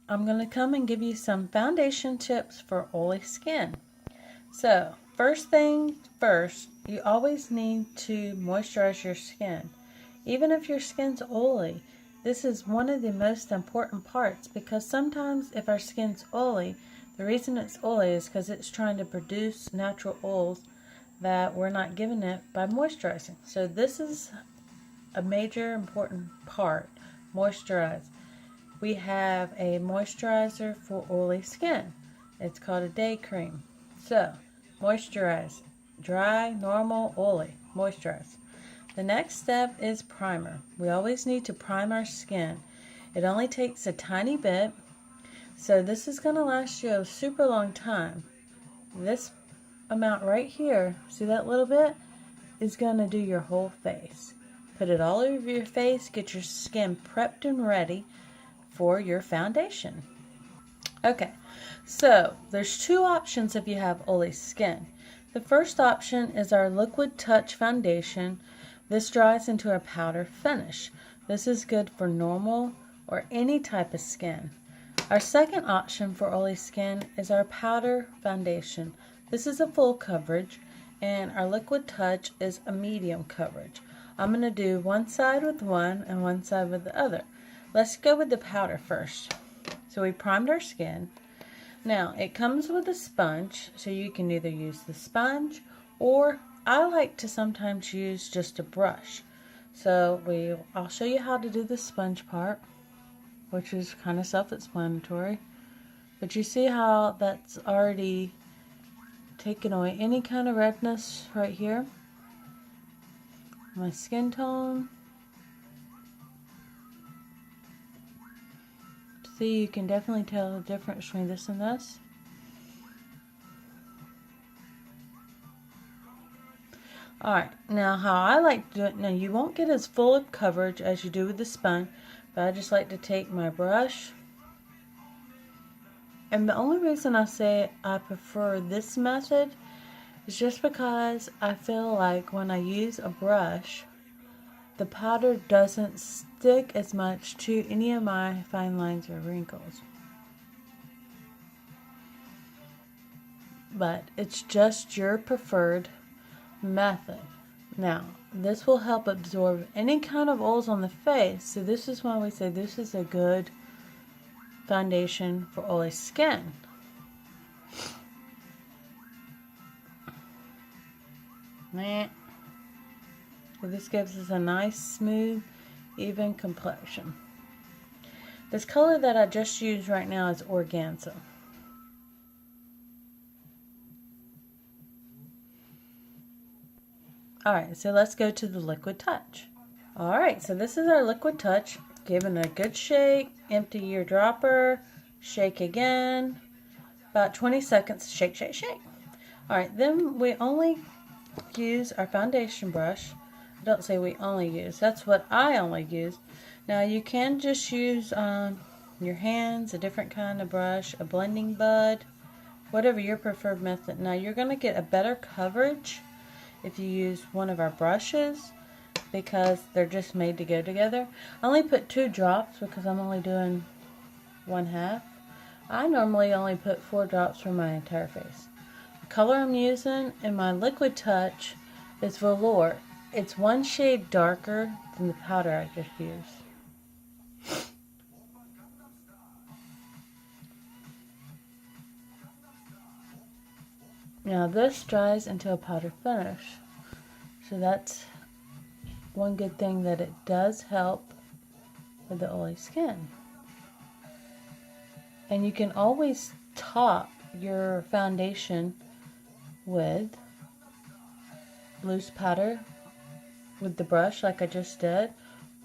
I'm going to come and give you some foundation tips for oily skin. So, first thing first, you always need to moisturize your skin. Even if your skin's oily, this is one of the most important parts because sometimes if our skin's oily, the reason it's oily is because it's trying to produce natural oils that we're not giving it by moisturizing. So this is a major important part, moisturize. We have a moisturizer for oily skin. It's called a day cream. So, moisturize. Dry, normal, oily. Moisturize. The next step is primer. We always need to prime our skin. It only takes a tiny bit, so this is going to last you a super long time. This amount right here, see that little bit, is going to do your whole face. Put it all over your face, get your skin prepped and ready for your foundation. Okay, so there's two options if you have oily skin. The first option is our Liquid Touch Foundation. This dries into a powder finish. This is good for normal or any type of skin. Our second option for oily skin is our powder foundation. This is a full coverage and our Liquid Touch is a medium coverage. I'm going to do one side with one and one side with the other. Let's go with the powder first. So we primed our skin. Now it comes with a sponge, so you can either use the sponge or I like to sometimes use just a brush. So I'll show you how to do the sponge part, which is kind of self-explanatory. But you see how that's already taken away any kind of redness right here. My skin tone. See, you can definitely tell the difference between this and this. Alright, now how I like to do it, now you won't get as full of coverage as you do with the sponge, but I just like to take my brush. And the only reason I say I prefer this method is just because I feel like when I use a brush, the powder doesn't stick as much to any of my fine lines or wrinkles. But it's just your preferred method. Now, this will help absorb any kind of oils on the face. So this is why we say this is a good foundation for oily skin. So this gives us a nice, smooth, even complexion. This color that I just used right now is Organza. Alright, so let's go to the Liquid Touch. Alright, so this is our Liquid Touch. Give it a good shake, empty your dropper, shake again. About 20 seconds, shake, shake, shake. Alright, then we only use our foundation brush. Don't say we only use. That's what I only use. Now you can just use your hands, a different kind of brush, a blending bud, whatever your preferred method. Now you're going to get a better coverage if you use one of our brushes because they're just made to go together. I only put 2 drops because I'm only doing 1/2. I normally only put 4 drops for my entire face. The color I'm using in my Liquid Touch is Velour. It's 1 shade darker than the powder I just used. Now this dries into a powder finish. So that's one good thing that it does help with the oily skin. And you can always top your foundation with loose powder with the brush like I just did,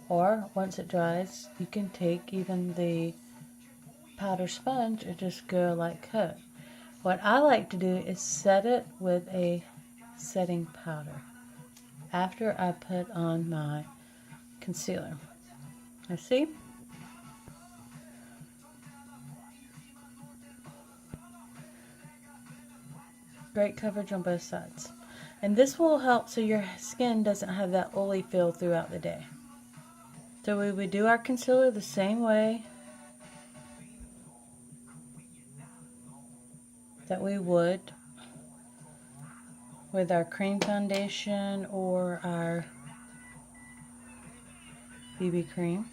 or once it dries you can take even the powder sponge and just go like coat. What I like to do is set it with a setting powder after I put on my concealer. I see. Great coverage on both sides. And this will help so your skin doesn't have that oily feel throughout the day. So we would do our concealer the same way. that we would with our cream foundation or our BB cream.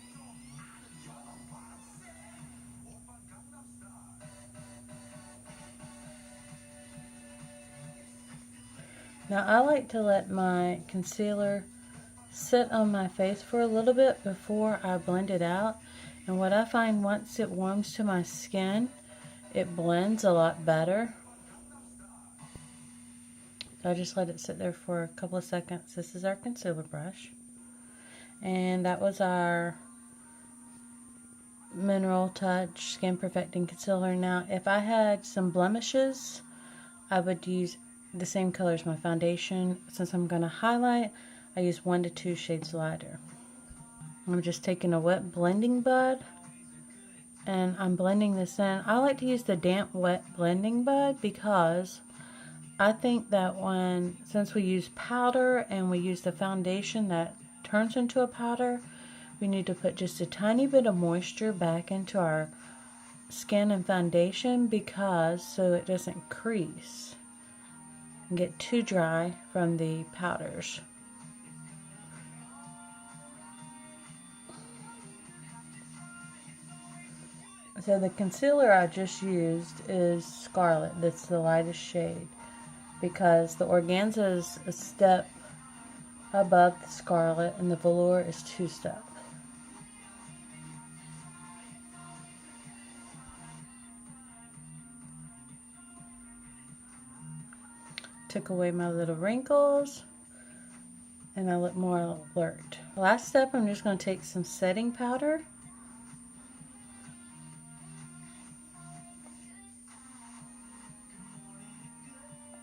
Now I like to let my concealer sit on my face for a little bit before I blend it out. And what I find, once it warms to my skin, it blends a lot better. So I just let it sit there for a couple of seconds. This is our concealer brush. And that was our Mineral Touch Skin Perfecting Concealer. Now, if I had some blemishes, I would use the same color as my foundation. Since I'm going to highlight, I use 1 to 2 shades lighter. I'm just taking a wet blending bud and I'm blending this in. I like to use the damp wet blending bud because I think that since we use powder and we use the foundation that turns into a powder, we need to put just a tiny bit of moisture back into our skin and foundation so it doesn't crease and get too dry from the powders. So the concealer I just used is Scarlet. That's the lightest shade because the Organza is a step above the Scarlet and the Velour is 2 steps. Took away my little wrinkles and I look more alert. Last step, I'm just going to take some setting powder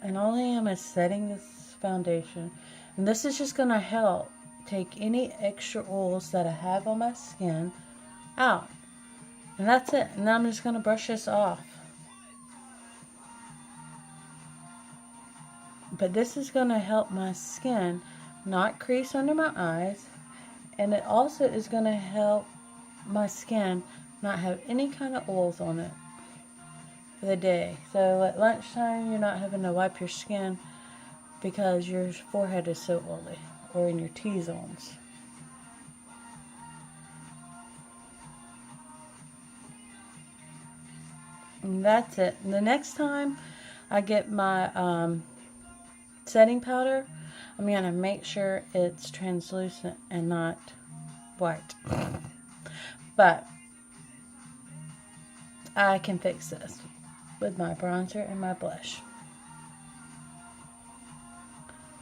and all I am is setting this foundation, and this is just going to help take any extra oils that I have on my skin out, and that's it. And now I'm just going to brush this off. But this is going to help my skin not crease under my eyes, and it also is going to help my skin not have any kind of oils on it for the day. So at lunchtime, you're not having to wipe your skin because your forehead is so oily, or in your T-zones. And that's it. And the next time I get my setting powder, I'm going to make sure it's translucent and not white. But I can fix this with my bronzer and my blush.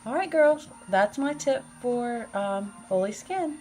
Alright girls, that's my tip for oily skin.